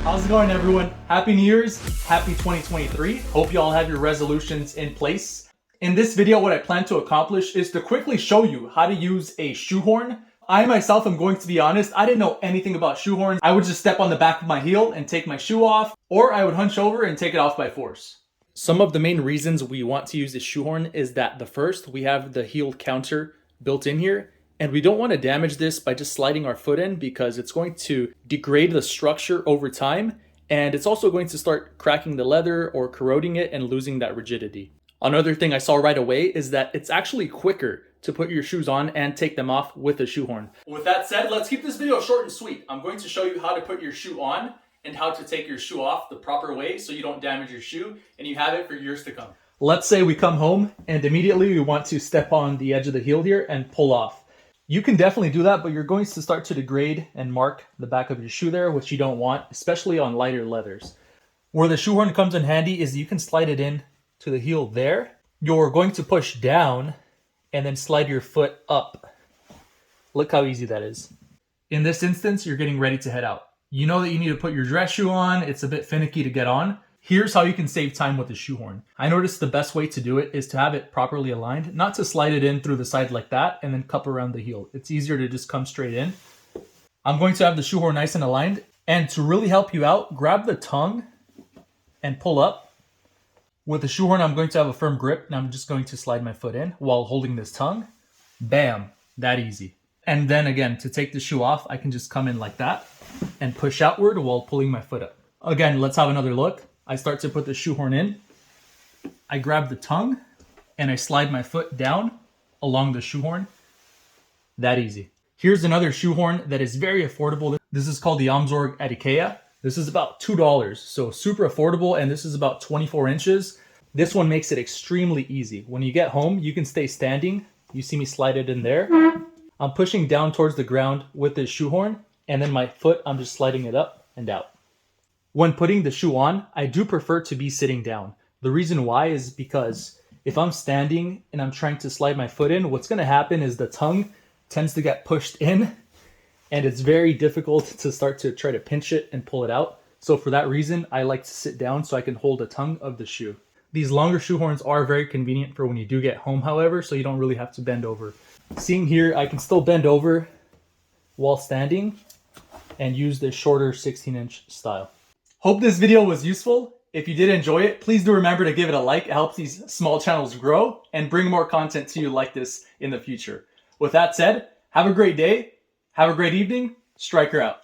How's it going, everyone? Happy New Year's, happy 2023. Hope you all have your resolutions in place. In this video, what I plan to accomplish is to quickly show you how to use a shoehorn. I myself am going to be honest, I didn't know anything about shoehorns. I would just step on the back of my heel and take my shoe off, or I would hunch over and take it off by force. Some of the main reasons we want to use this shoehorn is that the first, we have the heel counter built in here, and we don't want to damage this by just sliding our foot in because it's going to degrade the structure over time, and it's also going to start cracking the leather or corroding it and losing that rigidity. Another thing I saw right away is that it's actually quicker to put your shoes on and take them off with a shoehorn. With that said, let's keep this video short and sweet. I'm going to show you how to put your shoe on and how to take your shoe off the proper way so you don't damage your shoe and you have it for years to come. Let's say we come home and immediately we want to step on the edge of the heel here and pull off. You can definitely do that, but you're going to start to degrade and mark the back of your shoe there, which you don't want, especially on lighter leathers. Where the shoehorn comes in handy is you can slide it in to the heel there. You're going to push down and then slide your foot up. Look how easy that is. In this instance, you're getting ready to head out. You know that you need to put your dress shoe on. It's a bit finicky to get on. Here's how you can save time with the shoehorn. I noticed the best way to do it is to have it properly aligned, not to slide it in through the side like that and then cup around the heel. It's easier to just come straight in. I'm going to have the shoehorn nice and aligned, and to really help you out, grab the tongue and pull up. With the shoehorn, I'm going to have a firm grip, and I'm just going to slide my foot in while holding this tongue. Bam, that easy. And then again, to take the shoe off, I can just come in like that and push outward while pulling my foot up. Again, let's have another look. I start to put the shoehorn in. I grab the tongue and I slide my foot down along the shoehorn. That easy. Here's another shoehorn that is very affordable. This is called the OMSORG at IKEA. This is about $2, so super affordable, and this is about 24 inches. This one makes it extremely easy. When you get home, you can stay standing. You see me slide it in there. I'm pushing down towards the ground with this shoehorn, and then my foot, I'm just sliding it up and out. When putting the shoe on, I do prefer to be sitting down. The reason why is because if I'm standing and I'm trying to slide my foot in, what's going to happen is the tongue tends to get pushed in, and it's very difficult to start to try to pinch it and pull it out. So for that reason, I like to sit down so I can hold the tongue of the shoe. These longer shoehorns are very convenient for when you do get home, however, so you don't really have to bend over. Seeing here, I can still bend over while standing and use this shorter 16-inch style. Hope this video was useful. If you did enjoy it, please do remember to give it a like. It helps these small channels grow and bring more content to you like this in the future. With that said, have a great day. Have a great evening. Striker out.